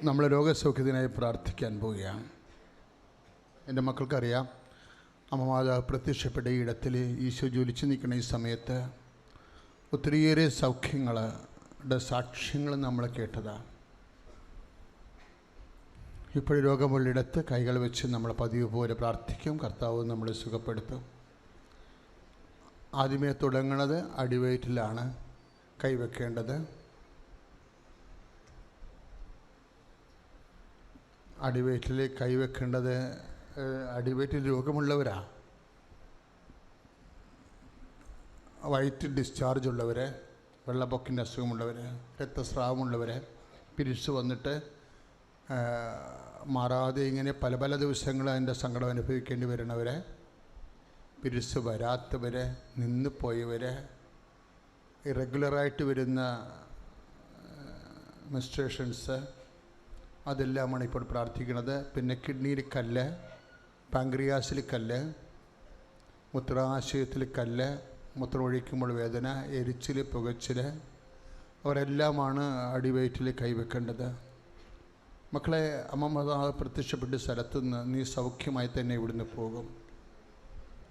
നമ്മൾ രോഗസൗഖ്യത്തിനായി പ്രാർത്ഥിക്കാൻ പോവുകയാണ്. എൻ്റെ മക്കൾക്കറിയാം, അമ്മമാതാവ് പ്രത്യക്ഷപ്പെട്ട ഈ ഇടത്തിൽ ഈശോ ജ്വലിച്ച് നിൽക്കുന്ന ഈ സമയത്ത് ഒത്തിരിയേറെ സൗഖ്യങ്ങളുടെ സാക്ഷ്യങ്ങൾ നമ്മൾ കേട്ടതാണ്. ഇപ്പോഴും രോഗമുള്ളിടത്ത് കൈകൾ വെച്ച് നമ്മൾ പതിവ് പോലെ പ്രാർത്ഥിക്കും. കർത്താവ് നമ്മളെ സുഖപ്പെടുത്തും. ആദ്യമേ തുടങ്ങുന്നത് അടിവയറ്റിലാണ് കൈവെക്കേണ്ടത്. അടിവയറ്റിൽ കൈവെക്കേണ്ടത് അടിവയറ്റിൽ രോഗമുള്ളവരാ, വയറ്റ് ഡിസ്ചാർജ് ഉള്ളവരെ, വെള്ളപ്പൊക്കിൻ്റെ അസുഖമുള്ളവർ, രക്തസ്രാവമുള്ളവർ, പിരിച്ച് വന്നിട്ട് മാറാതെ ഇങ്ങനെ പല പല ദിവസങ്ങൾ അതിൻ്റെ സങ്കടം അനുഭവിക്കേണ്ടി വരുന്നവരെ, പിരിച്ച് വരാത്തവരെ, നിന്ന് പോയവരെ, ഇറഗുലറായിട്ട് വരുന്ന മെൻസ്ട്രേഷൻസ്, അതെല്ലാമാണ് ഇപ്പോൾ പ്രാർത്ഥിക്കുന്നത്. പിന്നെ കിഡ്നിയിൽ കല്ല്, പാങ്ക്രിയാസിൽ കല്ല്, മൂത്രാശയത്തിൽ കല്ല്, മൂത്രമൊഴിക്കുമ്പോൾ വേദന, എരിച്ചിൽ, പുകച്ചിൽ, അവരെല്ലാമാണ് അടിവയറ്റിൽ കൈവെക്കേണ്ടത്. മക്കളെ, അമ്മ പ്രത്യക്ഷപ്പെട്ട സ്ഥലത്തു നിന്ന് നീ സൗഖ്യമായി തന്നെ ഇവിടുന്ന് പോകും.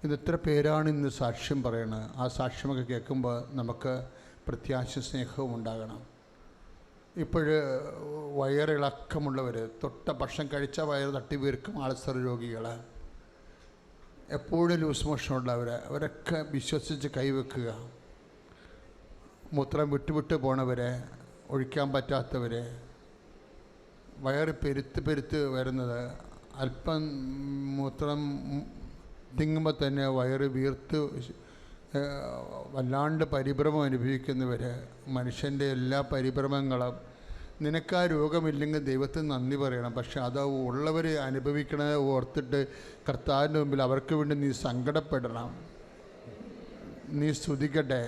ഇത് എത്ര പേരാണ് ഇന്ന് സാക്ഷ്യം പറയണത്. ആ സാക്ഷ്യമൊക്കെ കേൾക്കുമ്പോൾ നമുക്ക് പ്രത്യാശ സ്നേഹവും ഉണ്ടാകണം. ഇപ്പോഴ് വയറിളക്കമുള്ളവർ, തൊട്ട ഭക്ഷണം കഴിച്ച വയറ് തട്ടി വീർക്കും അൾസർ രോഗികൾ, എപ്പോഴും ലൂസ് മോഷൻ ഉള്ളവർ, അവരൊക്കെ വിശ്വസിച്ച് കൈവെക്കുക. മൂത്രം വിട്ടുവിട്ട് പോണവരെ, ഒഴിക്കാൻ പറ്റാത്തവർ, വയറ് പെരുത്ത് വരുന്നത്, അല്പം മൂത്രം തിങ്ങുമ്പോൾ തന്നെ വയറ് വീർത്ത് വല്ലാണ്ട് പരിഭ്രമം അനുഭവിക്കുന്നവർ, മനുഷ്യൻ്റെ എല്ലാ പരിഭ്രമങ്ങളും. നിനക്ക് ആ രോഗമില്ലെങ്കിൽ ദൈവത്തിന് നന്ദി പറയണം. പക്ഷെ അത് ഉള്ളവർ അനുഭവിക്കണത് ഓർത്തിട്ട് കർത്താവിൻ്റെ മുമ്പിൽ അവർക്ക് വേണ്ടി നീ സങ്കടപ്പെടണം. നീ സ്തുതിക്കട്ടെ.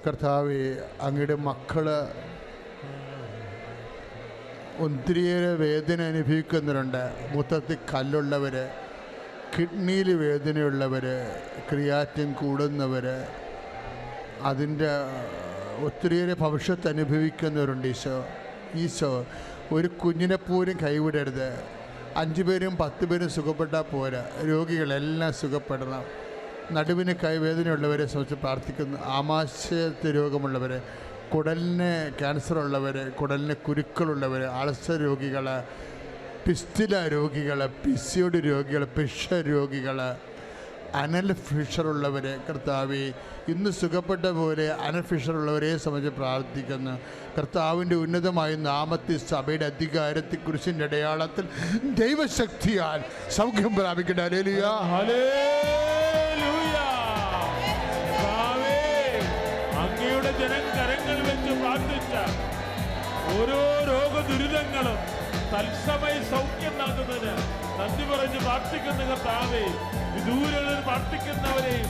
കർത്താവേ, അങ്ങയുടെ മക്കൾ ഒത്തിരിയേറെ വേദന അനുഭവിക്കുന്നവരുണ്ട്. മൂത്രത്തിൽ കല്ലുള്ളവർ, കിഡ്നിയിൽ വേദനയുള്ളവർ, ക്രിയാറ്റിൻ കൂടുന്നവർ, അതിൻ്റെ ഒത്തിരിയേറെ ഭവിഷ്യത്ത് അനുഭവിക്കുന്നവരുണ്ട്. ഈശോ ഒരു കുഞ്ഞിനെപ്പോലും കൈവിടരുത്. 5 പേരും 10 പേരും സുഖപ്പെട്ടാൽ പോരാ, രോഗികളെല്ലാം സുഖപ്പെടണം. നടുവിന് കൈവേദനയുള്ളവരെ സംബന്ധിച്ച് പ്രാർത്ഥിക്കുന്നു. ആമാശയത്തെ രോഗമുള്ളവർ, കുടലിന് ക്യാൻസർ ഉള്ളവർ, കുടലിന് കുരുക്കളുള്ളവർ, അൾസർ രോഗികൾ, പിസ്റ്റില രോഗികൾ, പിസിയോടി രോഗികൾ, പ്രഷർ രോഗികൾ, അനൽ ഫിഷറുള്ളവരെ, കർത്താവെ ഇന്ന് സുഖപ്പെട്ട പോലെ അനൽ ഫിഷറുള്ളവരെ സംബന്ധിച്ച് പ്രാർത്ഥിക്കുന്നു. കർത്താവിൻ്റെ ഉന്നതമായ നാമത്തിൽ സഭയുടെ അധികാരത്തിൽ കുരിശിൻ്റെ അടയാളത്തിൽ ദൈവശക്തിയാൽ സൗഖ്യം പ്രാപിക്കട്ടെ. Hallelujah, hallelujah. അങ്ങയുടെ ജനം കരങ്ങൾ വെച്ച് പ്രാർത്ഥിച്ച ഓരോ രോഗദുരിതങ്ങളും തത്സമയ സൗഖ്യം നൽകുന്നതിന് നന്ദി പറഞ്ഞ് പ്രാർത്ഥിക്കുന്ന കർത്താവേ, വിദൂരങ്ങളിൽ പ്രാർത്ഥിക്കുന്നവരെയും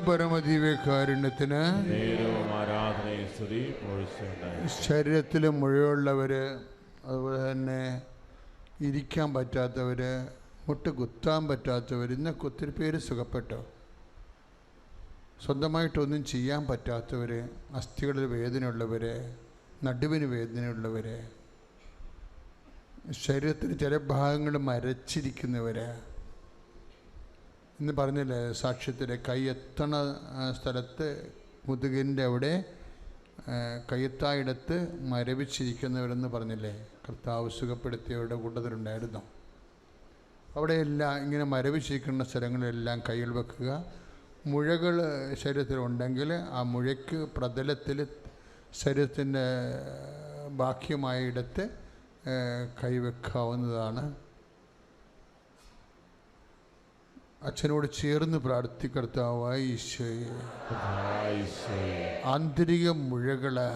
പരമദീവ്യകാരുണ്യത്തിന് ശരീരത്തിൽ മുഴയുള്ളവർ, അതുപോലെ തന്നെ ഇരിക്കാൻ പറ്റാത്തവർ, മുട്ട് കുത്താൻ പറ്റാത്തവർ, ഇന്നൊക്കെ ഒത്തിരി പേര് സുഖപ്പെട്ടോ. സ്വന്തമായിട്ടൊന്നും ചെയ്യാൻ പറ്റാത്തവർ, അസ്ഥികളിൽ വേദനയുള്ളവർ, നടുവിന് വേദനയുള്ളവർ, ശരീരത്തിന് ചില ഭാഗങ്ങൾ മരച്ചിരിക്കുന്നവർ, ഇന്ന് പറഞ്ഞില്ലേ സാക്ഷ്യത്തിൽ കൈ എത്തണ സ്ഥലത്ത് മുതുകിൻ്റെ അവിടെ കയ്യെത്തായിടത്ത് മരവിച്ചിരിക്കുന്നവരെന്ന് പറഞ്ഞില്ലേ, കർത്താവ് സുഖപ്പെടുത്തിയവരുടെ കൂട്ടത്തിലുണ്ടായിരുന്നു. അവിടെയെല്ലാം ഇങ്ങനെ മരവിച്ചിരിക്കുന്ന സ്ഥലങ്ങളിലെല്ലാം കൈകൾ വെക്കുക. മുഴകൾ ശരീരത്തിലുണ്ടെങ്കിൽ ആ മുഴയ്ക്ക് പ്രതലത്തിൽ ശരീരത്തിൻ്റെ ബാഹ്യമായ ഇടത്ത് കൈവെക്കാവുന്നതാണ്. അച്ഛനോട് ചേർന്ന് പ്രാർത്ഥിക്കർത്താവായ ഈശോയെ, ആന്തരിക മുഴകള്,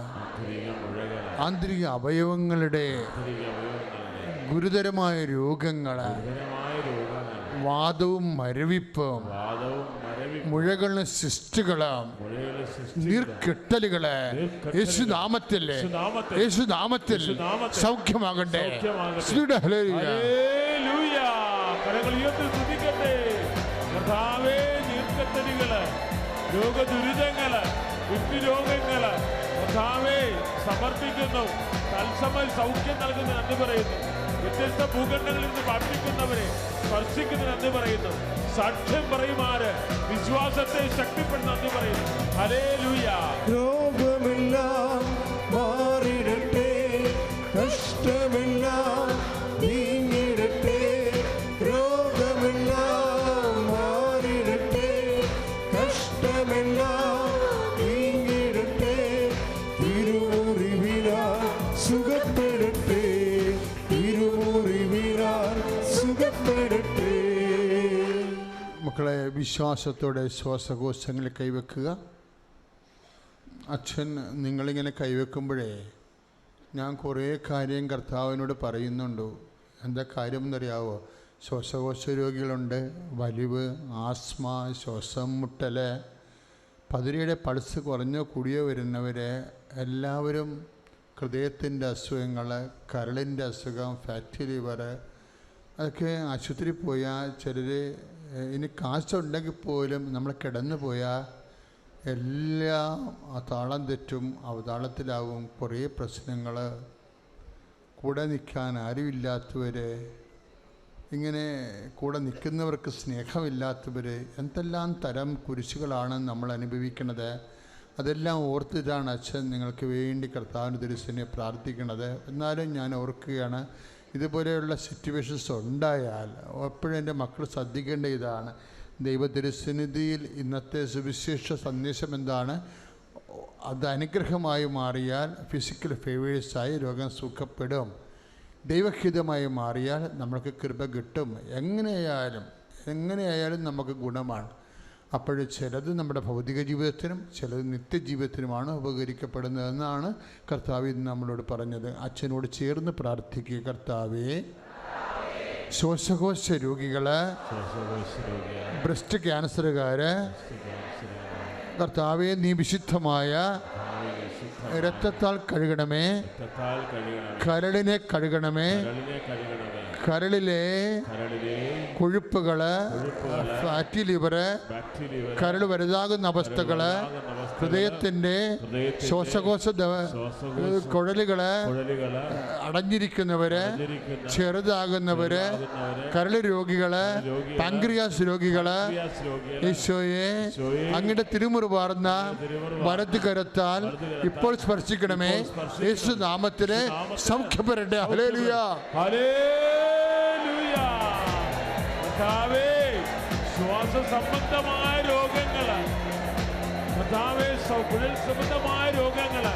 ആന്തരിക അവയവങ്ങളുടെ ഗുരുതരമായ രോഗങ്ങള്, വാദവും മരവിപ്പും, മുഴകളും സിസ്റ്റുകളും നീർക്കെട്ടലുകള് യേശുനാമത്തിൽ സൗഖ്യമാകട്ടെ. നീർക്കെട്ടലുകള്, രോഗദുരിതങ്ങള്, വിട്ടുരോഗങ്ങള് സമർപ്പിക്കുന്നു. തത്സമയ സൗഖ്യം നൽകുന്ന നന്ദി പറയുന്നു. വ്യത്യസ്ത ഭൂഖണ്ഡങ്ങളിൽ നിന്ന് പ്രാർത്ഥിക്കുന്നവരെ സ്പർശിക്കുന്ന നന്ദി പറയുന്നു. സാക്ഷ്യം പറയുമാറ് വിശ്വാസത്തെ ശക്തിപ്പെടുന്ന നന്ദി പറയുന്നു. ഹല്ലേലൂയ. രോഗമെല്ലാം മാറിടട്ടെ, കഷ്ടമെല്ലാം നീങ്ങിടട്ടെ. രോഗമെല്ലാം മാറിടട്ടെ, കഷ്ടമെല്ലാം നീങ്ങിടട്ടെ. തിരുമുറിവിനാൽ സുഖപ്പെടട്ടെ, തിരുമുറിവിനാൽ സുഖപ്പെടട്ടെ. മക്കളെ, വിശ്വാസത്തോടെ ശ്വാസകോശങ്ങളിൽ കൈവെക്കുക. അച്ഛൻ നിങ്ങളിങ്ങനെ കൈവെക്കുമ്പോഴേ ഞാൻ കുറേ കാര്യം കർത്താവിനോട് പറയുന്നുണ്ട്. എന്താ കാര്യം എന്നറിയാവോ? ശ്വാസകോശ രോഗികളുണ്ട്, വലിവ്, ആസ്മ, ശ്വാസം മുട്ടൽ, പതിരയുടെ പൾസ് കുറഞ്ഞോ കൂടിയോ വരുന്നവർ, എല്ലാവരും ഹൃദയത്തിൻ്റെ അസുഖങ്ങൾ, കരളിൻ്റെ അസുഖം, ഫാറ്റി ലിവർ, അതൊക്കെ ആശുപത്രി പോയാൽ ചിലർ ഇനി കാശുണ്ടെങ്കിൽ പോലും നമ്മൾ കിടന്നു പോയാൽ എല്ലാം താളം തെറ്റും, അവതാളത്തിലാവും. കുറേ പ്രശ്നങ്ങൾ, കൂടെ നിൽക്കാൻ ആരുമില്ലാത്തവർ, ഇങ്ങനെ കൂടെ നിൽക്കുന്നവർക്ക് സ്നേഹമില്ലാത്തവർ, എന്തെല്ലാം തരം കുരിശുകളാണ് നമ്മൾ അനുഭവിക്കുന്നത്. അതെല്ലാം ഓർത്തിട്ടാണ് അച്ഛൻ നിങ്ങൾക്ക് വേണ്ടി കർത്താവിൻ്റെ തിരുസന്നിധിയിൽ പ്രാർത്ഥിക്കുന്നത്. എന്നാലും ഞാൻ ഓർക്കുകയാണ്, ഇതുപോലെയുള്ള സിറ്റുവേഷൻസ് ഉണ്ടായാൽ എപ്പോഴും എൻ്റെ മക്കൾ ശ്രദ്ധിക്കേണ്ട ഇതാണ്. ദൈവ തിരുസന്നിധിയിൽ ഇന്നത്തെ സുവിശേഷ സന്ദേശം എന്താണ്? അത് അനുഗ്രഹമായി മാറിയാൽ ഫിസിക്കൽ ഫേവേഴ്സായി രോഗം സുഖപ്പെടും. ദൈവഹിതമായി മാറിയാൽ നമ്മൾക്ക് കൃപ കിട്ടും. എങ്ങനെയായാലും നമുക്ക് ഗുണമാണ്. അപ്പോൾ ചിലത് നമ്മുടെ ഭൗതിക ജീവിതത്തിനും ചിലത് നിത്യജീവിതത്തിനുമാണ് ഉപകരിക്കപ്പെടുന്നതെന്നാണ് കർത്താവ് ഇന്ന് നമ്മളോട് പറഞ്ഞത്. അച്ഛനോട് ചേർന്ന് പ്രാർത്ഥിക്കുക. കർത്താവേ, ശ്വാസകോശ രോഗികള്, ബ്രസ്റ്റ് ക്യാൻസറുകാര്, കർത്താവേ നീ വിശുദ്ധമായ രക്തത്താൽ കഴുകണമേ, കരളിനെ കഴുകണമേ, കരളിലെ കൊഴുപ്പുകള്, ഫാറ്റി ലിവറ്, കരൾ വലുതാകുന്ന അവസ്ഥകള്, ഹൃദയത്തിൻ്റെ ശ്വാസകോശ കുഴലുകള് അടഞ്ഞിരിക്കുന്നവര്, ചെറുതാകുന്നവര്, കരൾ രോഗികള്, പാൻക്രിയാസ് രോഗികള്, ഈശോയെ അങ്ങയുടെ തിരുമുറിവാർന്ന വലത് കരത്താൽ ഇപ്പോൾ സ്പർശിക്കണമേ. യേശു നാമത്തില് സൗഖ്യപ്പെടട്ടെ. ഹല്ലേലൂയ. ശ്വാസ സംബന്ധമായ രോഗങ്ങള്, കുഴൽ സംബന്ധമായ രോഗങ്ങള്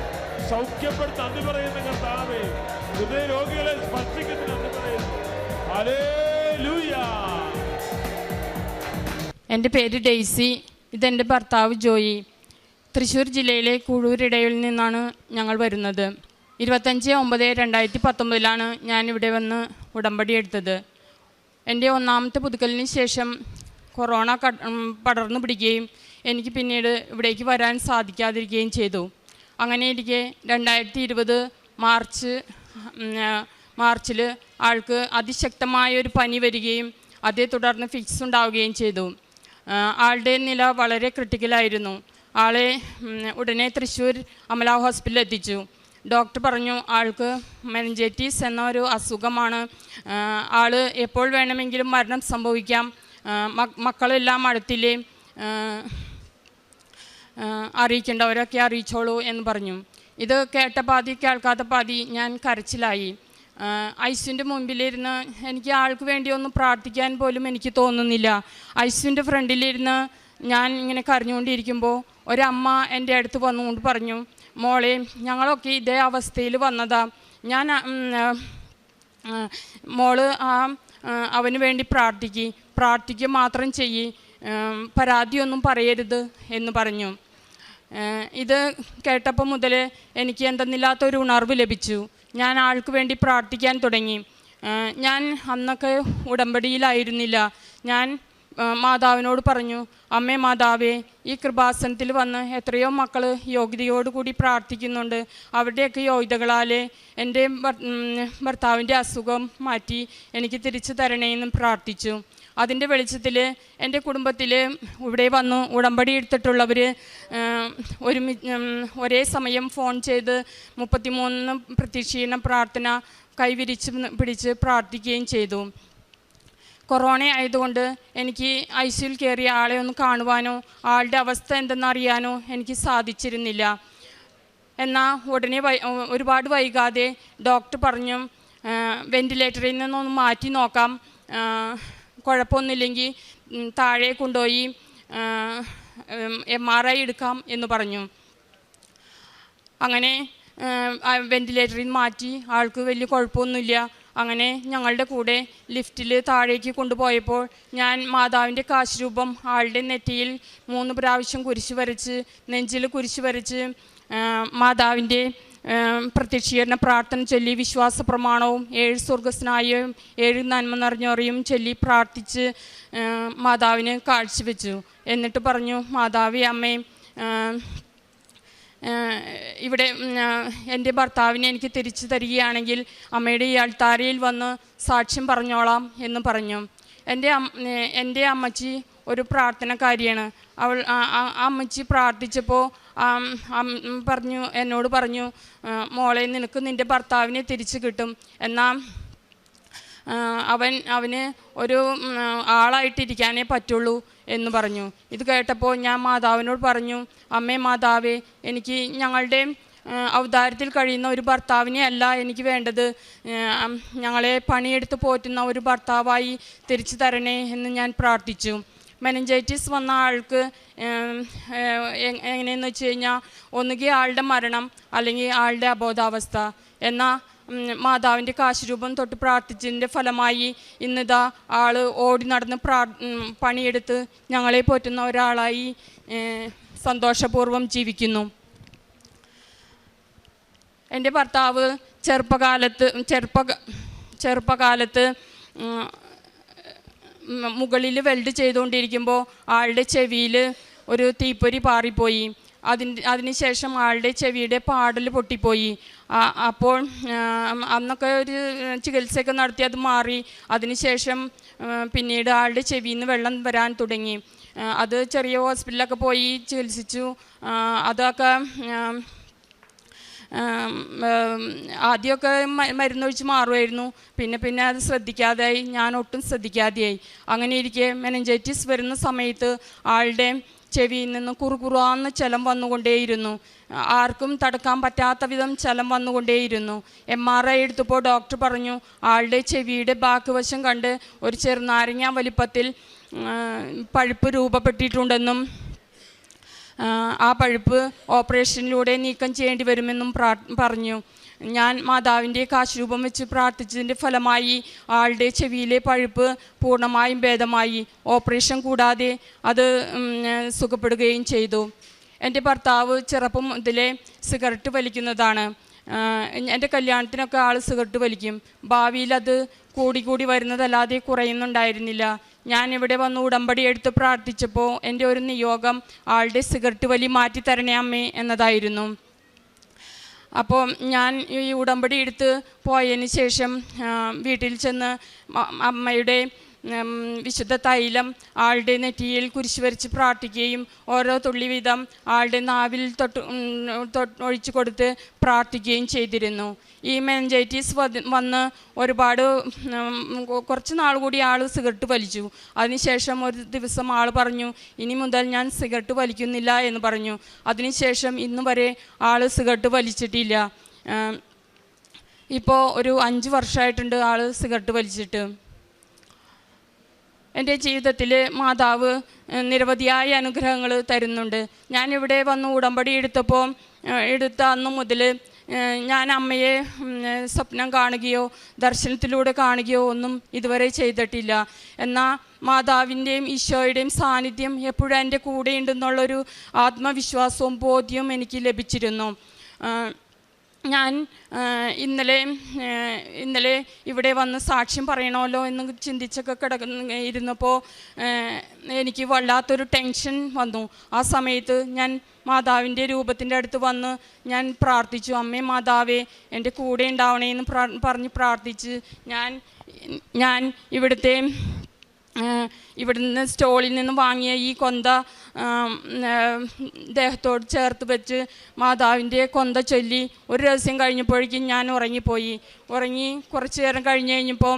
സൗഖ്യപ്പെടുത്തി നന്ദി പറയുന്ന കർത്താവേ, ഹൃദയ രോഗികളെ സ്പർശിക്കുന്ന നന്ദി പറയുന്നു. ഹല്ലേലൂയ. എൻ്റെ പേര് ഡെയ്സി, ഇതെൻ്റെ ഭർത്താവ് ജോയി. തൃശ്ശൂർ ജില്ലയിലെ കൂഴൂരിടയിൽ നിന്നാണ് ഞങ്ങൾ വരുന്നത്. 25/9/2019 ഞാനിവിടെ വന്ന് ഉടമ്പടി എടുത്തത്. എൻ്റെ ഒന്നാമത്തെ പുതുക്കലിന് ശേഷം കൊറോണ പടർന്നു പിടിക്കുകയും എനിക്ക് പിന്നീട് ഇവിടേക്ക് വരാൻ സാധിക്കാതിരിക്കുകയും ചെയ്തു. അങ്ങനെ ഇരിക്കെ 2020 മാർച്ചിൽ ആൾക്ക് അതിശക്തമായൊരു പനി വരികയും അതേ തുടർന്ന് ഫിക്സ് ഉണ്ടാവുകയും ചെയ്തു. ആളുടെ നില വളരെ ക്രിട്ടിക്കലായിരുന്നു. ആളെ ഉടനെ തൃശ്ശൂർ അമല ഹോസ്പിറ്റലിൽ എത്തിച്ചു. ഡോക്ടർ പറഞ്ഞു ആൾക്ക് മെനിഞ്ചൈറ്റിസ് എന്നൊരു അസുഖമാണ്, ആൾ എപ്പോൾ വേണമെങ്കിലും മരണം സംഭവിക്കാം, മക്കളെല്ലാം അടുത്തില്ലേ, അറിയിക്കേണ്ടവരൊക്കെ അറിയിച്ചോളൂ എന്ന് പറഞ്ഞു. ഇത് കേട്ട പാതി കേൾക്കാത്ത പാതി ഞാൻ കരച്ചിലായി. ഐസിൻ്റെ മുമ്പിലിരുന്ന് എനിക്ക് ആൾക്ക് വേണ്ടി ഒന്നും പ്രാർത്ഥിക്കാൻ പോലും എനിക്ക് തോന്നുന്നില്ല. ഐസിൻ്റെ ഫ്രണ്ടിലിരുന്ന് ഞാൻ ഇങ്ങനെ കരഞ്ഞുകൊണ്ടിരിക്കുമ്പോൾ ഒരമ്മ എൻ്റെ അടുത്ത് വന്നുകൊണ്ട് പറഞ്ഞു, മോളെ ഞങ്ങളൊക്കെ ഇതേ അവസ്ഥയിൽ വന്നതാ, ഞാൻ മോള് അവന് വേണ്ടി പ്രാർത്ഥിക്കും, പ്രാർത്ഥിക്കുക മാത്രം ചെയ്യ്, പരാതിയൊന്നും പറയരുത് എന്ന് പറഞ്ഞു. ഇത് കേട്ടപ്പോൾ മുതൽ എനിക്ക് എന്തെന്നില്ലാത്തൊരു ഉണർവ് ലഭിച്ചു. ഞാൻ ആൾക്ക് വേണ്ടി പ്രാർത്ഥിക്കാൻ തുടങ്ങി. ഞാൻ അന്നൊക്കെ ഉടമ്പടിയിലായിരുന്നില്ല. ഞാൻ മാതാവിനോട് പറഞ്ഞു, അമ്മേ മാതാവേ, ഈ കൃപാസനത്തിൽ വന്ന് എത്രയോ മക്കൾ യോഗ്യതയോടുകൂടി പ്രാർത്ഥിക്കുന്നുണ്ട്. അവരുടെയൊക്കെ യോഗ്യതകളാൽ എൻ്റെ ഭർത്താവിൻ്റെ അസുഖം മാറ്റി എനിക്ക് തിരിച്ചു തരണേന്നും പ്രാർത്ഥിച്ചു. അതിൻ്റെ വെളിച്ചത്തിൽ എൻ്റെ കുടുംബത്തിൽ ഇവിടെ വന്നു ഉടമ്പടി എടുത്തിട്ടുള്ളവർ ഒരേ സമയം ഫോൺ ചെയ്ത് 33 പ്രതീക്ഷീകരണ പ്രാർത്ഥന കൈവിരിച്ച് പിടിച്ച് പ്രാർത്ഥിക്കുകയും ചെയ്തു. കൊറോണ ആയതുകൊണ്ട് എനിക്ക് ICUയിൽ കയറിയ ആളെ ഒന്ന് കാണുവാനോ ആളുടെ അവസ്ഥ എന്തെന്നറിയാനോ എനിക്ക് സാധിച്ചിരുന്നില്ല. എന്നാൽ ഉടനെ ഒരുപാട് വൈകാതെ ഡോക്ടർ പറഞ്ഞു, വെൻറ്റിലേറ്ററിൽ നിന്നൊന്ന് മാറ്റി നോക്കാം, കുഴപ്പമൊന്നുമില്ലെങ്കിൽ താഴെ കൊണ്ടുപോയി MRI എടുക്കാം എന്ന് പറഞ്ഞു. അങ്ങനെ വെൻറ്റിലേറ്ററിൽ മാറ്റി, ആൾക്ക് വലിയ കുഴപ്പമൊന്നുമില്ല. അങ്ങനെ ഞങ്ങളുടെ കൂടെ ലിഫ്റ്റിൽ താഴേക്ക് കൊണ്ടുപോയപ്പോൾ ഞാൻ മാതാവിൻ്റെ കാശുരൂപം ആളുടെ നെറ്റിയിൽ 3 പ്രാവശ്യം കുരിശ് വരച്ച്, നെഞ്ചിൽ കുരിശ് വരച്ച് മാതാവിൻ്റെ പ്രത്യക്ഷീകരണ പ്രാർത്ഥന ചൊല്ലി വിശ്വാസ പ്രമാണവും 7 സ്വർഗസ്നായും 7 നന്മ നിറഞ്ഞോറിയും ചൊല്ലി പ്രാർത്ഥിച്ച് മാതാവിന് കാഴ്ചവെച്ചു. എന്നിട്ട് പറഞ്ഞു, മാതാവി അമ്മേ, ഇവിടെ എൻ്റെ ഭർത്താവിനെ എനിക്ക് തിരിച്ചു തരികയാണെങ്കിൽ അമ്മയുടെ ഈ അൾത്താരയിൽ വന്ന് സാക്ഷ്യം പറഞ്ഞോളാം എന്ന് പറഞ്ഞു. എൻ്റെ അമ്മച്ചി ഒരു പ്രാർത്ഥനക്കാരിയാണ്. അമ്മച്ചി പ്രാർത്ഥിച്ചപ്പോൾ എന്നോട് പറഞ്ഞു, മോളെ, നിനക്ക് നിൻ്റെ ഭർത്താവിനെ തിരിച്ചു കിട്ടും, എന്നാൽ അവന് ഒരു ആളായിട്ടിരിക്കാനേ പറ്റുള്ളൂ എന്ന് പറഞ്ഞു. ഇത് കേട്ടപ്പോൾ ഞാൻ മാതാവിനോട് പറഞ്ഞു, അമ്മേ മാതാവേ, എനിക്ക് ഞങ്ങളുടെ ഔദാര്യത്തിൽ കഴിയുന്ന ഒരു ഭർത്താവിനെ അല്ല എനിക്ക് വേണ്ടത്, ഞങ്ങളെ പണിയെടുത്ത് പോറ്റുന്ന ഒരു ഭർത്താവായി തിരിച്ചു തരണേ എന്ന് ഞാൻ പ്രാർത്ഥിച്ചു. മെനിഞ്ചൈറ്റിസ് വന്ന ആൾക്ക് എങ്ങനെയെന്ന് വെച്ച് കഴിഞ്ഞാൽ ഒന്നുകിൽ ആളുടെ മരണം അല്ലെങ്കിൽ ആളുടെ അബോധാവസ്ഥ. എന്നാൽ മാതാവിൻ്റെ കാശുരൂപം തൊട്ട് പ്രാർത്ഥിച്ചതിൻ്റെ ഫലമായി ഇന്നിതാ ആൾ ഓടി നടന്ന് പണിയെടുത്ത് ഞങ്ങളെ പോറ്റുന്ന ഒരാളായി സന്തോഷപൂർവ്വം ജീവിക്കുന്നു. എൻ്റെ ഭർത്താവ് ചെറുപ്പകാലത്ത് മുകളിൽ വെൽഡ് ചെയ്തുകൊണ്ടിരിക്കുമ്പോൾ ആളുടെ ചെവിയിൽ ഒരു തീപ്പൊരി പാറിപ്പോയി. അതിനുശേഷം ആളുടെ ചെവിയുടെ പാടൽ പൊട്ടിപ്പോയി. അപ്പോൾ അന്നൊക്കെ ഒരു ചികിത്സയൊക്കെ നടത്തി അത് മാറി. അതിനുശേഷം പിന്നീട് ആളുടെ ചെവിയിൽ നിന്ന് വെള്ളം വരാൻ തുടങ്ങി. അത് ചെറിയ ഹോസ്പിറ്റലിലൊക്കെ പോയി ചികിത്സിച്ചു. അതൊക്കെ ആദ്യമൊക്കെ മരുന്നൊഴിച്ച് മാറുമായിരുന്നു. പിന്നെ അത് ശ്രദ്ധിക്കാതെയായി, ഞാൻ ഒട്ടും ശ്രദ്ധിക്കാതെയായി. അങ്ങനെ ഇരിക്കെ മെനിഞ്ചൈറ്റിസ് വരുന്ന സമയത്ത് ആളുടെ ചെവിയിൽ നിന്ന് കുറുകുറാന്ന് ചലം വന്നുകൊണ്ടേയിരുന്നു. ആർക്കും തടുക്കാൻ പറ്റാത്ത വിധം ചലം വന്നുകൊണ്ടേയിരുന്നു. MRI എടുത്തപ്പോൾ ഡോക്ടർ പറഞ്ഞു, ആളുടെ ചെവിയുടെ ബാക്ക് വശം കണ്ട് ഒരു ചെറുനാരങ്ങ വലിപ്പത്തിൽ പഴുപ്പ് രൂപപ്പെട്ടിട്ടുണ്ടെന്നും ആ പഴുപ്പ് ഓപ്പറേഷനിലൂടെ നീക്കം ചെയ്യേണ്ടി വരുമെന്നും പറഞ്ഞു. ഞാൻ മാതാവിൻ്റെ കാശുരൂപം വെച്ച് പ്രാർത്ഥിച്ചതിൻ്റെ ഫലമായി ആളുടെ ചെവിയിലെ പഴുപ്പ് പൂർണ്ണമായും ഭേദമായി. ഓപ്പറേഷൻ കൂടാതെ അത് സുഖപ്പെടുകയും ചെയ്തു. എൻ്റെ ഭർത്താവ് ചെറുപ്പം മുതലേ സിഗരറ്റ് വലിക്കുന്നതാണ്. എൻ്റെ കല്യാണത്തിനൊക്കെ ആൾ സിഗരറ്റ് വലിക്കും. ഭാവിയിൽ അത് കൂടി വരുന്നതല്ലാതെ കുറയുന്നുണ്ടായിരുന്നില്ല. ഞാനിവിടെ വന്ന് ഉടമ്പടി എടുത്ത് പ്രാർത്ഥിച്ചപ്പോൾ എൻ്റെ ഒരു നിയോഗം ആളുടെ സിഗരറ്റ് വലി മാറ്റിത്തരണേ അമ്മേ എന്നതായിരുന്നു. അപ്പോൾ ഞാൻ ഈ ഉടമ്പടി എടുത്ത് പോയതിന് ശേഷം വീട്ടിൽ ചെന്ന് അമ്മയുടെ വിശുദ്ധ തൈലം ആളുടെ നെറ്റിയിൽ കുരിശ് വരച്ച് പ്രാർത്ഥിക്കുകയും ഓരോ തുള്ളി വീതം ആളുടെ നാവിൽ ഒഴിച്ചു കൊടുത്ത് പ്രാർത്ഥിക്കുകയും ചെയ്തിരുന്നു. ഈ മെനിഞ്ചൈറ്റിസ് വന്ന് ഒരുപാട് കുറച്ച് നാൾ കൂടി ആൾ സിഗരറ്റ് വലിച്ചു. അതിനുശേഷം ഒരു ദിവസം ആൾ പറഞ്ഞു, ഇനി മുതൽ ഞാൻ സിഗരറ്റ് വലിക്കുന്നില്ല എന്ന് പറഞ്ഞു. അതിനുശേഷം ഇന്ന് വരെ ആൾ സിഗരറ്റ് വലിച്ചിട്ടില്ല. ഇപ്പോൾ ഒരു 5 വർഷമായിട്ടുണ്ട് ആൾ സിഗരറ്റ് വലിച്ചിട്ട്. എൻ്റെ ജീവിതത്തിൽ മാതാവ് നിരവധിയായ അനുഗ്രഹങ്ങൾ തരുന്നുണ്ട്. ഞാനിവിടെ വന്ന് ഉടമ്പടി എടുത്ത അന്നു മുതൽ ഞാൻ അമ്മയെ സ്വപ്നം കാണുകയോ ദർശനത്തിലൂടെ കാണുകയോ ഒന്നും ഇതുവരെ ചെയ്തിട്ടില്ല. എന്നാൽ മാതാവിൻ്റെയും ഈശോയുടെയും സാന്നിധ്യം എപ്പോഴും എൻ്റെ കൂടെ ഉണ്ടെന്നുള്ളൊരു ആത്മവിശ്വാസവും ബോധ്യവും എനിക്ക് ലഭിച്ചിരുന്നു. ഞാൻ ഇന്നലെ ഇവിടെ വന്ന് സാക്ഷ്യം പറയണമല്ലോ എന്ന് ചിന്തിച്ചൊക്കെ ഇരുന്നപ്പോൾ എനിക്ക് വല്ലാത്തൊരു ടെൻഷൻ വന്നു. ആ സമയത്ത് ഞാൻ മാതാവിൻ്റെ രൂപത്തിൻ്റെ അടുത്ത് വന്ന് ഞാൻ പ്രാർത്ഥിച്ചു, അമ്മേ മാതാവേ എൻ്റെ കൂടെ ഉണ്ടാവണേ എന്ന് പറഞ്ഞ് പ്രാർത്ഥിച്ച് ഞാൻ ഇവിടുന്ന് സ്റ്റോളിൽ നിന്ന് വാങ്ങിയ ഈ കൊന്ത ദേഹത്തോട് ചേർത്ത് വെച്ച് മാതാവിൻ്റെ കൊന്ത ചൊല്ലി ഒരു ദിവസം കഴിഞ്ഞപ്പോഴേക്കും ഞാൻ ഉറങ്ങി കുറച്ച് നേരം കഴിഞ്ഞപ്പോൾ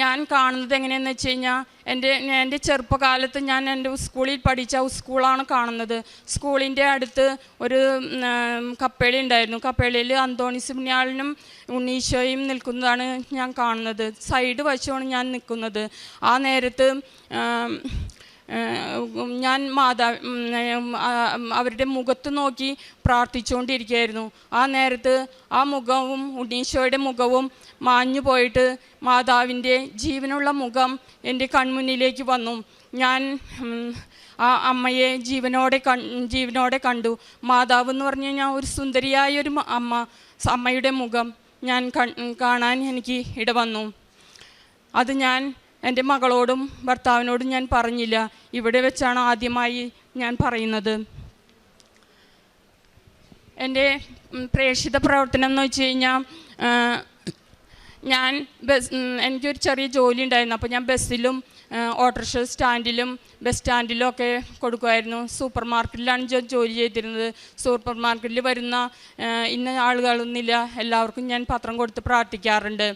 ഞാൻ കാണുന്നത് എങ്ങനെയെന്ന് വെച്ച് കഴിഞ്ഞാൽ എൻ്റെ ചെറുപ്പകാലത്ത് ഞാൻ എൻ്റെ സ്കൂളിൽ പഠിച്ച സ്കൂളാണ് കാണുന്നത്. സ്കൂളിൻ്റെ അടുത്ത് ഒരു കപ്പേളി ഉണ്ടായിരുന്നു. കപ്പേളിയിൽ അന്തോണീസ് പുണ്യാളനും ഉണ്ണീശോയും നിൽക്കുന്നതാണ് ഞാൻ കാണുന്നത്. സൈഡ് വശമാണ് ഞാൻ നിൽക്കുന്നത്. ആ നേരത്ത് ഞാൻ അവരുടെ മുഖത്ത് നോക്കി പ്രാർത്ഥിച്ചുകൊണ്ടിരിക്കുകയായിരുന്നു. ആ നേരത്ത് ആ മുഖവും ഉണ്ണീശോയുടെ മുഖവും മാഞ്ഞു പോയിട്ട് മാതാവിൻ്റെ ജീവനുള്ള മുഖം എൻ്റെ കൺമുന്നിലേക്ക് വന്നു. ഞാൻ ആ അമ്മയെ ജീവനോടെ കണ്ടു. മാതാവ് എന്ന് പറഞ്ഞു കഴിഞ്ഞാൽ ഒരു സുന്ദരിയായൊരു അമ്മയുടെ മുഖം ഞാൻ കാണാൻ എനിക്ക് ഇടവന്നു. അത് ഞാൻ എൻ്റെ മകളോടും ഭർത്താവിനോടും ഞാൻ പറഞ്ഞില്ല. ഇവിടെ വെച്ചാണ് ആദ്യമായി ഞാൻ പറയുന്നത്. എൻ്റെ പ്രേക്ഷിത പ്രവർത്തനം എന്ന് വെച്ച് കഴിഞ്ഞാൽ എനിക്കൊരു ചെറിയ ജോലി ഉണ്ടായിരുന്നു. അപ്പോൾ ഞാൻ ബസ്സിലും ഓട്ടോറിക്ഷ സ്റ്റാൻഡിലും ബസ് സ്റ്റാൻഡിലും ഒക്കെ കൊടുക്കുമായിരുന്നു. സൂപ്പർ മാർക്കറ്റിലാണ് ഞാൻ ജോലി ചെയ്തിരുന്നത്. സൂപ്പർ മാർക്കറ്റിൽ വരുന്ന ഇന്ന ആളുകളൊന്നുമില്ല, എല്ലാവർക്കും ഞാൻ പത്രം കൊടുത്ത് പ്രാർത്ഥിക്കാറുണ്ട്.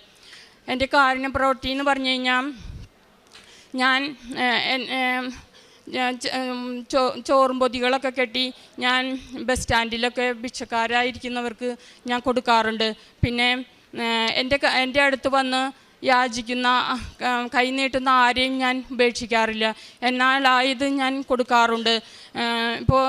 എൻ്റെ കാരുണ്യ പ്രവൃത്തി എന്ന് പറഞ്ഞു കഴിഞ്ഞാൽ ഞാൻ ചോറും പൊതികളൊക്കെ കെട്ടി ഞാൻ ബസ് സ്റ്റാൻഡിലൊക്കെ ഭിക്ഷക്കാരായിരിക്കുന്നവർക്ക് ഞാൻ കൊടുക്കാറുണ്ട്. പിന്നെ എൻ്റെ അടുത്ത് വന്ന് യാചിക്കുന്ന കൈ നീട്ടുന്ന ആരെയും ഞാൻ ഉപേക്ഷിക്കാറില്ല. എന്നാൽ ഇത് ഞാൻ കൊടുക്കാറുണ്ട്. ഇപ്പോൾ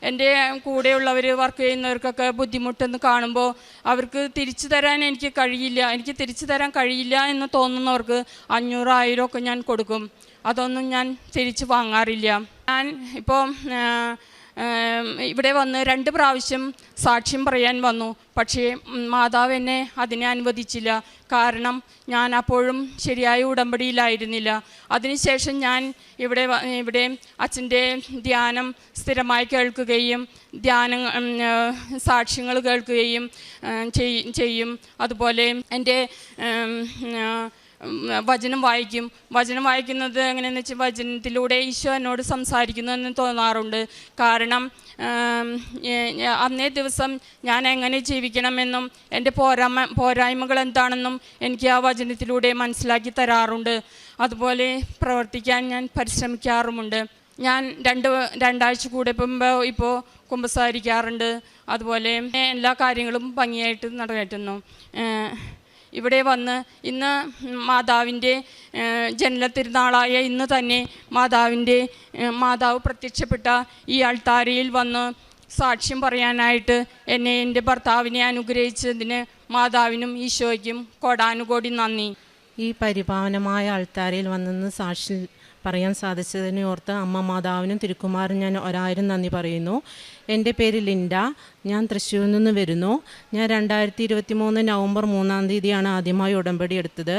എൻ്റെ കൂടെയുള്ളവർ വർക്ക് ചെയ്യുന്നവർക്കൊക്കെ ബുദ്ധിമുട്ടെന്ന് കാണുമ്പോൾ അവർക്ക് തിരിച്ചു തരാൻ കഴിയില്ല എന്ന് തോന്നുന്നവർക്ക് 500-1000 ഒക്കെ ഞാൻ കൊടുക്കും. അതൊന്നും ഞാൻ തിരിച്ച് വാങ്ങാറില്ല. ഞാൻ ഇപ്പോൾ ഇവിടെ വന്ന് 2 പ്രാവശ്യം സാക്ഷ്യം പറയാൻ വന്നു. പക്ഷേ മാതാവ് എന്നെ അതിനെ അനുവദിച്ചില്ല. കാരണം ഞാൻ അപ്പോഴും ശരിയായ ഉടമ്പടിയിലായിരുന്നില്ല. അതിനുശേഷം ഞാൻ ഇവിടെ അച്ഛൻ്റെ ധ്യാനം സ്ഥിരമായി കേൾക്കുകയും സാക്ഷ്യങ്ങൾ കേൾക്കുകയും ചെയ്യും. അതുപോലെ എൻ്റെ വചനം വായിക്കുന്നത് എങ്ങനെയെന്ന് വെച്ചാൽ വചനത്തിലൂടെ ഈശോ എന്നോട് സംസാരിക്കുന്നതെന്ന് തോന്നാറുണ്ട്. കാരണം അന്നേ ദിവസം ഞാൻ എങ്ങനെ ജീവിക്കണമെന്നും എൻ്റെ പോരായ്മകൾ എന്താണെന്നും എനിക്ക് ആ വചനത്തിലൂടെ മനസ്സിലാക്കി തരാറുണ്ട്. അതുപോലെ പ്രവർത്തിക്കാൻ ഞാൻ പരിശ്രമിക്കാറുമുണ്ട്. ഞാൻ രണ്ടാഴ്ച കൂടെ ഇപ്പോൾ കുമ്പസാരിക്കാറുണ്ട്. അതുപോലെ എല്ലാ കാര്യങ്ങളും ഭംഗിയായിട്ട് നടത്തുന്നു. ഇവിടെ വന്ന് ഇന്ന് മാതാവിൻ്റെ ജനനത്തിരുനാളായ ഇന്ന് തന്നെ മാതാവ് പ്രത്യക്ഷപ്പെട്ട ഈ അൾത്താരയിൽ വന്ന് സാക്ഷ്യം പറയാനായിട്ട് എന്നെ എൻ്റെ ഭർത്താവിനെ അനുഗ്രഹിച്ചതിന് മാതാവിനും ഈശോയ്ക്കും കോടാനുകോടി നന്ദി. ഈ പരിപാവനമായ അൾത്താരയിൽ വന്നെന്ന് സാക്ഷി പറയാൻ സാധിച്ചതിനെ ഓർത്ത് അമ്മ മാതാവിനും തിരുക്കുമാരനും ഞാൻ 1000 നന്ദി പറയുന്നു. എൻ്റെ പേര് ലിൻഡ. ഞാൻ തൃശ്ശൂരിൽ നിന്ന് വരുന്നു. ഞാൻ 2023 നവംബർ 3-ാം തീയതിയാണ് ആദ്യമായി ഉടമ്പടി എടുത്തത്.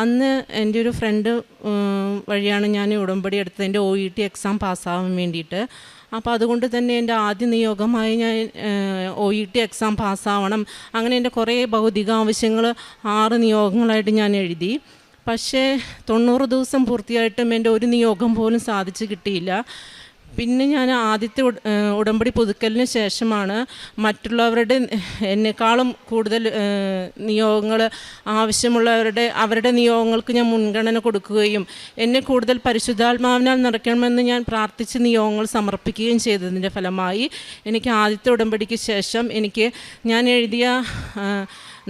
അന്ന് എൻ്റെ ഒരു ഫ്രണ്ട് വഴിയാണ് ഞാൻ ഉടമ്പടി എടുത്തത്, എൻ്റെ OET എക്സാം പാസ്സാവാൻ വേണ്ടിയിട്ട്. അപ്പോൾ അതുകൊണ്ട് തന്നെ എൻ്റെ ആദ്യ നിയോഗമായി ഞാൻ OET എക്സാം പാസ്സാവണം. അങ്ങനെ എൻ്റെ കുറേ ഭൗതിക ആവശ്യങ്ങൾ 6 നിയോഗങ്ങളായിട്ട് ഞാൻ എഴുതി. പക്ഷേ 90 ദിവസം പൂർത്തിയായിട്ടും എൻ്റെ ഒരു നിയോഗം പോലും സാധിച്ചു കിട്ടിയില്ല. പിന്നെ ഞാൻ ആദ്യത്തെ ഉടമ്പടി പുതുക്കലിന് ശേഷമാണ് മറ്റുള്ളവരുടെ എന്നെക്കാളും കൂടുതൽ നിയോഗങ്ങൾ അവരുടെ നിയോഗങ്ങൾക്ക് ഞാൻ മുൻഗണന കൊടുക്കുകയും എന്നെ കൂടുതൽ പരിശുദ്ധാത്മാവിനാൽ നിറയ്ക്കണമെന്ന് ഞാൻ പ്രാർത്ഥിച്ച് നിയോഗങ്ങൾ സമർപ്പിക്കുകയും ചെയ്തതിൻ്റെ ഫലമായി എനിക്ക് ആദ്യത്തെ ഉടമ്പടിക്ക് ശേഷം ഞാൻ എഴുതിയ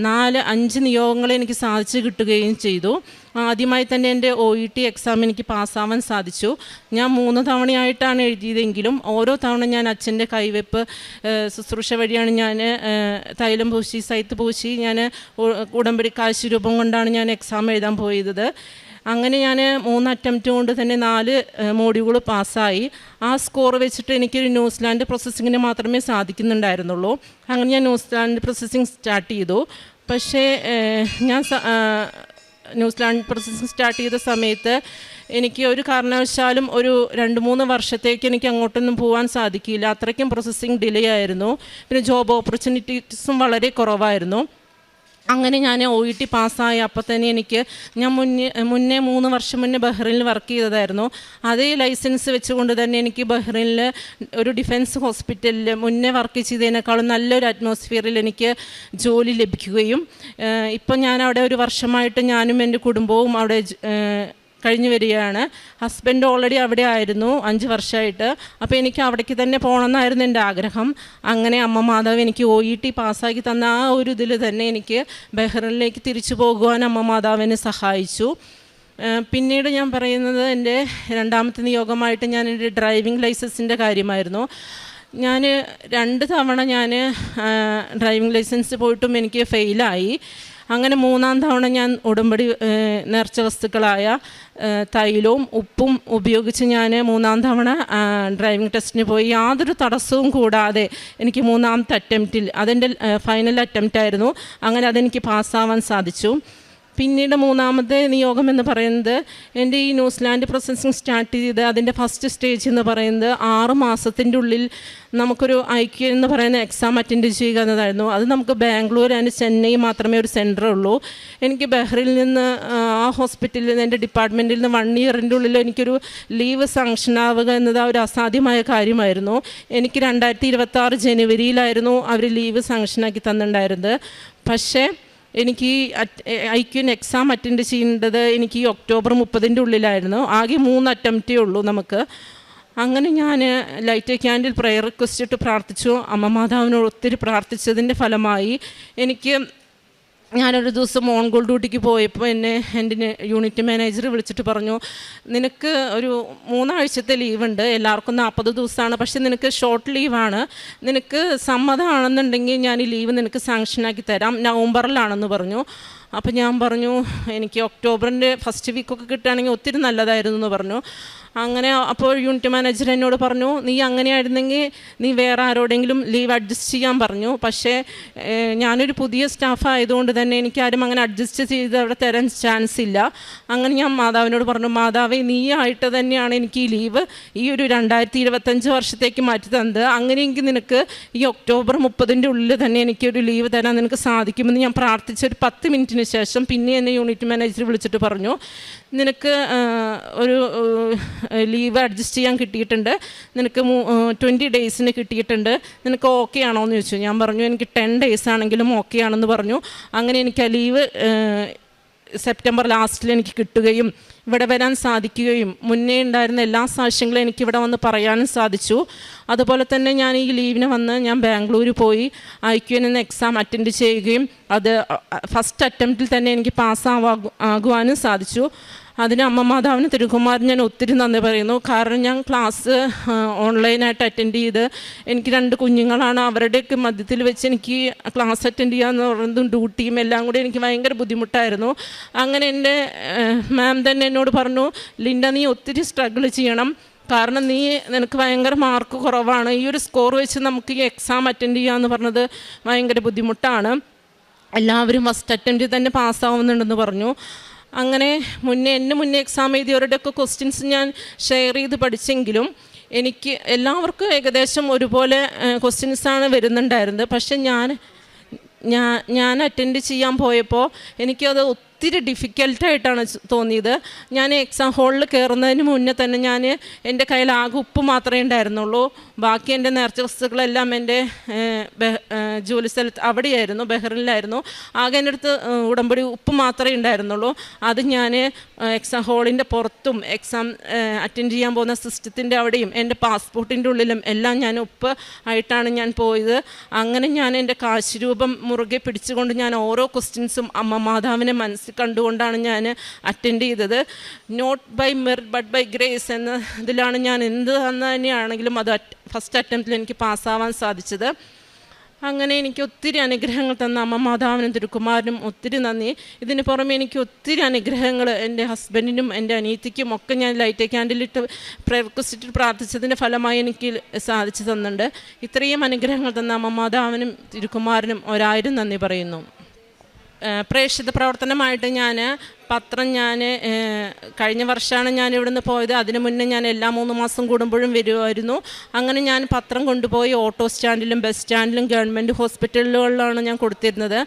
4-5 നിയോഗങ്ങൾ എനിക്ക് സാധിച്ചു കിട്ടുകയും ചെയ്തു. ആദ്യമായി തന്നെ എൻ്റെ OET എക്സാം എനിക്ക് പാസ്സാവാൻ സാധിച്ചു. ഞാൻ 3 തവണയായിട്ടാണ് എഴുതിയതെങ്കിലും ഓരോ തവണ ഞാൻ അച്ഛൻ്റെ കൈവെപ്പ് ശുശ്രൂഷ വഴിയാണ് ഞാൻ തൈലം പൂശി സൈത്ത് പൂശി ഞാൻ ഉടമ്പടി കാശുരൂപം കൊണ്ടാണ് ഞാൻ എക്സാം എഴുതാൻ പോയത്. അങ്ങനെ ഞാൻ 3 അറ്റംപ്റ്റ് കൊണ്ട് തന്നെ 4 മോഡ്യൂൾ പാസ്സായി. ആ സ്കോർ വെച്ചിട്ട് എനിക്കൊരു ന്യൂസിലാൻഡ് പ്രോസസ്സിങ്ങിന് മാത്രമേ സാധിക്കുന്നുണ്ടായിരുന്നുള്ളൂ. അങ്ങനെ ഞാൻ ന്യൂസിലാൻഡ് പ്രോസസ്സിങ് സ്റ്റാർട്ട് ചെയ്തു. പക്ഷേ ഞാൻ ന്യൂസിലാൻഡ് പ്രോസസ്സിങ് സ്റ്റാർട്ട് ചെയ്ത സമയത്ത് എനിക്ക് ഒരു കാരണവശാലും ഒരു 2-3 വർഷത്തേക്ക് എനിക്ക് അങ്ങോട്ടൊന്നും പോകാൻ സാധിക്കില്ല. അത്രയ്ക്കും പ്രോസസ്സിങ് ഡിലേ ആയിരുന്നു. പിന്നെ ജോബ് ഓപ്പർച്യൂണിറ്റീസും വളരെ കുറവായിരുന്നു. അങ്ങനെ ഞാൻ OET പാസ്സായി. അപ്പോൾ തന്നെ ഞാൻ മുന്നേ 3 വർഷം മുന്നേ ബഹ്റൈനിൽ വർക്ക് ചെയ്തതായിരുന്നു. അതേ ലൈസൻസ് വെച്ചുകൊണ്ട് തന്നെ എനിക്ക് ബഹ്റൈനിൽ ഒരു ഡിഫൻസ് ഹോസ്പിറ്റലിൽ മുന്നേ വർക്ക് ചെയ്തതിനേക്കാളും നല്ലൊരു അറ്റ്മോസ്ഫിയറിൽ എനിക്ക് ജോലി ലഭിക്കുകയും ഇപ്പം ഞാൻ അവിടെ ഒരു വർഷമായിട്ട് ഞാനും എൻ്റെ കുടുംബവും അവിടെ കഴിഞ്ഞു വരികയാണ്. ഹസ്ബൻഡ് ഓൾറെഡി അവിടെ ആയിരുന്നു 5 വർഷമായിട്ട്. അപ്പോൾ എനിക്ക് അവിടേക്ക് തന്നെ പോകണമെന്നായിരുന്നു എൻ്റെ ആഗ്രഹം. അങ്ങനെ അമ്മ മാതാവ് എനിക്ക് OET പാസ്സാക്കി തന്ന ആ ഒരു ഇതിൽ തന്നെ എനിക്ക് ബഹ്റൈനിലേക്ക് തിരിച്ചു പോകുവാൻ അമ്മ മാതാവിനെ സഹായിച്ചു. പിന്നീട് ഞാൻ പറയുന്നത് എൻ്റെ രണ്ടാമത്തെ നിയോഗമായിട്ട് ഞാൻ എൻ്റെ ഡ്രൈവിംഗ് ലൈസൻസിൻ്റെ കാര്യമായിരുന്നു. ഞാൻ 2 തവണ ഞാൻ ഡ്രൈവിംഗ് ലൈസൻസ് പോയിട്ടും എനിക്ക് ഫെയിലായി. അങ്ങനെ 3-ാം തവണ ഞാൻ ഉടമ്പടി നേർച്ച വസ്തുക്കളായ തൈലവും ഉപ്പും ഉപയോഗിച്ച് ഞാൻ 3-ാം തവണ ഡ്രൈവിംഗ് ടെസ്റ്റിന് പോയി. യാതൊരു തടസ്സവും കൂടാതെ എനിക്ക് 3-ാമത്തെ അറ്റംപ്റ്റിൽ അതെൻ്റെ ഫൈനൽ അറ്റംപ്റ്റായിരുന്നു. അങ്ങനെ അതെനിക്ക് പാസ്സാവാൻ സാധിച്ചു. പിന്നീട് 3-ാമത്തെ നിയോഗം എന്ന് പറയുന്നത് എൻ്റെ ഈ ന്യൂസിലാൻഡ് പ്രോസസ്സിങ് സ്റ്റാർട്ട് ചെയ്ത് അതിൻ്റെ ഫസ്റ്റ് സ്റ്റേജ് എന്ന് പറയുന്നത് 6 മാസത്തിൻ്റെ ഉള്ളിൽ നമുക്കൊരു IQ എന്ന് പറയുന്ന എക്സാം അറ്റൻഡ് ചെയ്യുക എന്നതായിരുന്നു. അത് നമുക്ക് ബാംഗ്ലൂർ ആൻഡ് ചെന്നൈ മാത്രമേ ഒരു സെൻറ്റർ ഉള്ളൂ. എനിക്ക് ബഹ്റൈനിൽ നിന്ന് ആ ഹോസ്പിറ്റലിൽ നിന്ന് എൻ്റെ ഡിപ്പാർട്ട്മെൻറ്റിൽ നിന്ന് 1 ഇയറിൻ്റെ ഉള്ളിൽ എനിക്കൊരു ലീവ് സാങ്ഷൻ ആവുക എന്നത് ഒരു അസാധ്യമായ കാര്യമായിരുന്നു. എനിക്ക് 2026 ജനുവരിയിലായിരുന്നു അവർ ലീവ് സാങ്ഷനാക്കി തന്നിട്ടുണ്ടായിരുന്നത്. പക്ഷേ എനിക്ക് IQ എക്സാം അറ്റൻഡ് ചെയ്യേണ്ടത് എനിക്ക് ഈ ഒക്ടോബർ 30-ൻ്റെ ഉള്ളിലായിരുന്നു. ആകെ 3 അറ്റംപ്റ്റേ ഉള്ളൂ നമുക്ക്. അങ്ങനെ ഞാൻ ലൈറ്റ് ക്യാൻഡിൽ പ്രയർ റിക്വസ്റ്റ് ഇട്ട് പ്രാർത്ഥിച്ചു. അമ്മ മാതാവിനോട് ഒത്തിരി പ്രാർത്ഥിച്ചതിൻ്റെ ഫലമായി ഞാനൊരു ദിവസം ഓൺ കോൾ ഡ്യൂട്ടിക്ക് പോയപ്പോൾ എൻ്റെ യൂണിറ്റ് മാനേജർ വിളിച്ചിട്ട് പറഞ്ഞു, നിനക്ക് ഒരു 3 ആഴ്ചത്തെ ലീവുണ്ട്, എല്ലാവർക്കും 40 ദിവസമാണ്, പക്ഷേ നിനക്ക് ഷോർട്ട് ലീവാണ്, നിനക്ക് സമ്മതമാണെന്നുണ്ടെങ്കിൽ ഞാൻ ഈ ലീവ് നിനക്ക് സാങ്ഷനാക്കി തരാം, നവംബറിലാണെന്ന് പറഞ്ഞു. അപ്പോൾ ഞാൻ പറഞ്ഞു എനിക്ക് ഒക്ടോബറിൻ്റെ ഫസ്റ്റ് വീക്കൊക്കെ കിട്ടുകയാണെങ്കിൽ ഒത്തിരി നല്ലതായിരുന്നു എന്ന് പറഞ്ഞു. അങ്ങനെ അപ്പോൾ യൂണിറ്റ് മാനേജർ എന്നോട് പറഞ്ഞു, നീ അങ്ങനെയായിരുന്നെങ്കിൽ നീ വേറെ ആരോടെങ്കിലും ലീവ് അഡ്ജസ്റ്റ് ചെയ്യാൻ പറഞ്ഞു. പക്ഷേ ഞാനൊരു പുതിയ സ്റ്റാഫ് ആയതുകൊണ്ട് തന്നെ എനിക്കാരും അങ്ങനെ അഡ്ജസ്റ്റ് ചെയ്ത് അവിടെ തരാൻ ചാൻസ് ഇല്ല. അങ്ങനെ ഞാൻ മാതാവിനോട് പറഞ്ഞു, മാതാവേ നീ ആയിട്ട് തന്നെയാണ് എനിക്ക് ഈ ലീവ് ഈ ഒരു 2025 വർഷത്തേക്ക് മാറ്റി തന്നത്. അങ്ങനെയെങ്കിൽ നിനക്ക് ഈ ഒക്ടോബർ 30-ൻ്റെ ഉള്ളിൽ തന്നെ എനിക്കൊരു ലീവ് തരാൻ നിനക്ക് സാധിക്കുമെന്ന് ഞാൻ പ്രാർത്ഥിച്ചൊരു 10 മിനിറ്റിന് ശേഷം പിന്നെ എന്നെ യൂണിറ്റ് മാനേജർ വിളിച്ചിട്ട് പറഞ്ഞു, നിനക്ക് ഒരു ലീവ് അഡ്ജസ്റ്റ് ചെയ്യാൻ കിട്ടിയിട്ടുണ്ട്, നിനക്ക് 20 ഡേയ്സിന് കിട്ടിയിട്ടുണ്ട്, നിനക്ക് ഓക്കെ ആണോ എന്ന് ചോദിച്ചു. ഞാൻ പറഞ്ഞു എനിക്ക് 10 ഡേയ്സ് ആണെങ്കിലും ഓക്കെ ആണെന്ന് പറഞ്ഞു. അങ്ങനെ എനിക്ക് ആ ലീവ് സെപ്റ്റംബർ ലാസ്റ്റിൽ എനിക്ക് കിട്ടുകയും ഇവിടെ വരാൻ സാധിക്കുകയും മുന്നേ ഉണ്ടായിരുന്ന എല്ലാ സാക്ഷ്യങ്ങളും എനിക്കിവിടെ വന്ന് പറയാനും സാധിച്ചു. അതുപോലെ തന്നെ ഞാൻ ഈ ലീവിന് വന്ന് ഞാൻ ബാംഗ്ലൂർ പോയി IQ എന്ന എക്സാം അറ്റൻഡ് ചെയ്യുകയും അത് ഫസ്റ്റ് അറ്റംപ്റ്റിൽ തന്നെ എനിക്ക് പാസ്സാകുവാനും സാധിച്ചു. അതിന് അമ്മ മാതാവിന് തിരുക്കുമാരൻ ഞാൻ ഒത്തിരി നന്ദി പറയുന്നു. കാരണം ഞാൻ ക്ലാസ് ഓൺലൈനായിട്ട് അറ്റൻഡ് ചെയ്ത് എനിക്ക് 2 കുഞ്ഞുങ്ങളാണ്, അവരുടെയൊക്കെ മധ്യത്തിൽ വെച്ച് എനിക്ക് ക്ലാസ് അറ്റൻഡ് ചെയ്യാന്ന് പറയുന്നതും ഡ്യൂട്ടിയും എല്ലാം കൂടി എനിക്ക് ഭയങ്കര ബുദ്ധിമുട്ടായിരുന്നു. അങ്ങനെ എൻ്റെ മാം തന്നെ എന്നോട് പറഞ്ഞു, ലിൻഡ നീ ഒത്തിരി സ്ട്രഗിൾ ചെയ്യണം, കാരണം നിനക്ക് ഭയങ്കര മാർക്ക് കുറവാണ്, ഈ ഒരു സ്കോർ വെച്ച് നമുക്ക് ഈ എക്സാം അറ്റൻഡ് ചെയ്യാമെന്ന് പറഞ്ഞത് ഭയങ്കര ബുദ്ധിമുട്ടാണ്, എല്ലാവരും ഫസ്റ്റ് അറ്റംപ്റ്റിൽ തന്നെ പാസ്സാവുന്നുണ്ടെന്ന് പറഞ്ഞു. അങ്ങനെ മുന്നേ എക്സാം എഴുതിയവരുടെയൊക്കെ ക്വസ്റ്റ്യൻസ് ഞാൻ ഷെയർ ചെയ്ത് പഠിച്ചെങ്കിലും എനിക്ക് എല്ലാവർക്കും ഏകദേശം ഒരുപോലെ ക്വസ്റ്റ്യൻസാണ് വരുന്നുണ്ടായിരുന്നത്. പക്ഷെ ഞാൻ അറ്റൻഡ് ചെയ്യാൻ പോയപ്പോൾ എനിക്കത് ഒത്തിരി ഡിഫിക്കൽട്ടായിട്ടാണ് തോന്നിയത്. ഞാൻ എക്സാം ഹാളിൽ കയറുന്നതിന് മുന്നേ തന്നെ എൻ്റെ കയ്യിൽ ആകെ ഉപ്പ് മാത്രമേ ഉണ്ടായിരുന്നുള്ളൂ. ബാക്കി എൻ്റെ നേർച്ച വസ്തുക്കളെല്ലാം എൻ്റെ ജോലി സ്ഥലത്ത് അവിടെയായിരുന്നു, ബഹ്റിനിലായിരുന്നു. ആകെ എൻ്റെ അടുത്ത് ഉടമ്പടി ഉപ്പ് മാത്രമേ ഉണ്ടായിരുന്നുള്ളൂ. അത് ഞാൻ എക്സാം ഹാളിൻ്റെ പുറത്തും എക്സാം അറ്റൻഡ് ചെയ്യാൻ പോകുന്ന സിസ്റ്റത്തിൻ്റെ അവിടെയും എൻ്റെ പാസ്പോർട്ടിൻ്റെ ഉള്ളിലും എല്ലാം ഞാൻ ഉപ്പ് ആയിട്ടാണ് ഞാൻ പോയത്. അങ്ങനെ ഞാൻ എൻ്റെ കാശുരൂപം മുറുകെ പിടിച്ചുകൊണ്ട് ഞാൻ ഓരോ ക്വസ്റ്റ്യൻസും അമ്മ മാതാവിനെ മനസ്സിൽ കണ്ടുകൊണ്ടാണ് ഞാൻ അറ്റൻഡ് ചെയ്തത്. Not by merit but by grace എന്ന ഇതിലാണ് ഞാൻ എന്ത് തന്നെയാണെങ്കിലും അത് ഫസ്റ്റ് അറ്റംപ്റ്റിൽ എനിക്ക് പാസ്സാവാൻ സാധിച്ചത്. അങ്ങനെ എനിക്ക് ഒത്തിരി അനുഗ്രഹങ്ങൾ തന്ന അമ്മ മാതാവിനും തിരുക്കുമാരനും ഒത്തിരി നന്ദി. ഇതിന് പുറമെ എനിക്ക് ഒത്തിരി അനുഗ്രഹങ്ങൾ എൻ്റെ ഹസ്ബൻഡിനും എൻ്റെ അനിയത്തിക്കും ഒക്കെ ഞാൻ ലൈറ്റ് ക്യാൻഡിലിട്ട് റിക്വസ്റ്റിട്ട് പ്രാർത്ഥിച്ചതിൻ്റെ ഫലമായി എനിക്ക് സാധിച്ചു തന്നിട്ടുണ്ട്. ഇത്രയും അനുഗ്രഹങ്ങൾ തന്ന അമ്മ മാതാവിനും തിരുക്കുമാരനും 1000 നന്ദി പറയുന്നു. പ്രേക്ഷിത പ്രവർത്തനമായിട്ട് ഞാൻ പത്രം കഴിഞ്ഞ വർഷമാണ് ഞാൻ ഇവിടുന്ന് പോയത്. അതിന് മുന്നേ ഞാൻ എല്ലാ 3 മാസം കൂടുമ്പോഴും വരുമായിരുന്നു. അങ്ങനെ ഞാൻ പത്രം കൊണ്ടുപോയി ഓട്ടോ സ്റ്റാൻഡിലും ബസ് സ്റ്റാൻഡിലും ഗവൺമെൻറ് ഹോസ്പിറ്റലുകളിലാണ് ഞാൻ കൊടുത്തിരുന്നത്.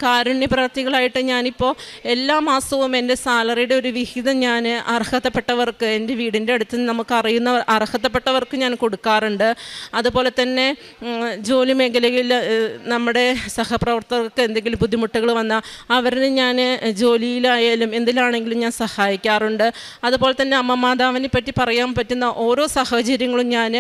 കാരുണ്യ പ്രവർത്തികളായിട്ട് ഞാനിപ്പോൾ എല്ലാ മാസവും എൻ്റെ സാലറിയുടെ ഒരു വിഹിതം ഞാൻ അർഹതപ്പെട്ടവർക്ക്, എൻ്റെ വീടിൻ്റെ അടുത്ത് നമുക്കറിയുന്ന അർഹതപ്പെട്ടവർക്ക് ഞാൻ കൊടുക്കാറുണ്ട്. അതുപോലെ തന്നെ ജോലി മേഖലയിൽ നമ്മുടെ സഹപ്രവർത്തകർക്ക് എന്തെങ്കിലും ബുദ്ധിമുട്ടുകൾ വന്നാൽ അവരിന് ഞാൻ ജോലിയിലായാലും എന്തിലാണെങ്കിലും ഞാൻ സഹായിക്കാറുണ്ട്. അതുപോലെ തന്നെ അമ്മ മാതാവിനെ പറ്റി പറയാൻ പറ്റുന്ന ഓരോ സാഹചര്യങ്ങളും ഞാൻ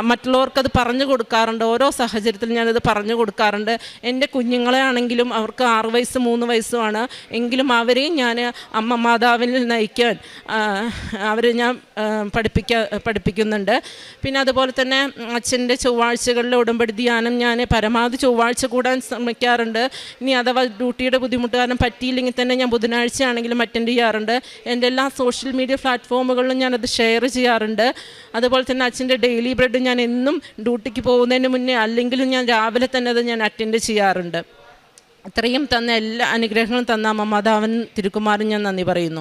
മറ്റുള്ളവർക്കത് പറഞ്ഞു കൊടുക്കാറുണ്ട്. ഓരോ സാഹചര്യത്തിൽ ഞാനത് പറഞ്ഞു കൊടുക്കാറുണ്ട്. എൻ്റെ കുഞ്ഞുങ്ങളെ ആണെങ്കിലും അവർക്ക് 6 വയസ്സ് 3 വയസ്സുമാണ്, എങ്കിലും അവരെയും ഞാൻ അമ്മ മാതാവിൽ നയിക്കാൻ അവരെ ഞാൻ പഠിപ്പിക്കുന്നുണ്ട്. പിന്നെ അതുപോലെ തന്നെ അച്ഛൻ്റെ ചൊവ്വാഴ്ചകളിലെ ഉടമ്പടി ധ്യാനം ഞാൻ പരമാവധി ചൊവ്വാഴ്ച കൂടാൻ ശ്രമിക്കാറുണ്ട്. ഇനി അഥവാ ഡ്യൂട്ടിയുടെ ബുദ്ധിമുട്ട് കാരണം പറ്റിയില്ലെങ്കിൽ തന്നെ ഞാൻ ബുധനാഴ്ച ആണെങ്കിലും അറ്റൻഡ് ചെയ്യാറുണ്ട്. എൻ്റെ എല്ലാ സോഷ്യൽ മീഡിയ പ്ലാറ്റ്ഫോമുകളിലും ഞാനത് ഷെയർ ചെയ്യാറുണ്ട്. അതുപോലെ തന്നെ അച്ഛൻ്റെ ഡെയിലി ബ്രെഡ് ഞാൻ എന്നും ഡ്യൂട്ടിക്ക് പോകുന്നതിന് മുന്നേ അല്ലെങ്കിലും ഞാൻ രാവിലെ തന്നെ അത് ഞാൻ അറ്റൻഡ് ചെയ്യാറുണ്ട്. ഇത്രയും തന്ന എല്ലാ അനുഗ്രഹങ്ങളും തന്ന അമ്മ മാതാവിനും തിരുക്കുമാരനും ഞാൻ നന്ദി പറയുന്നു.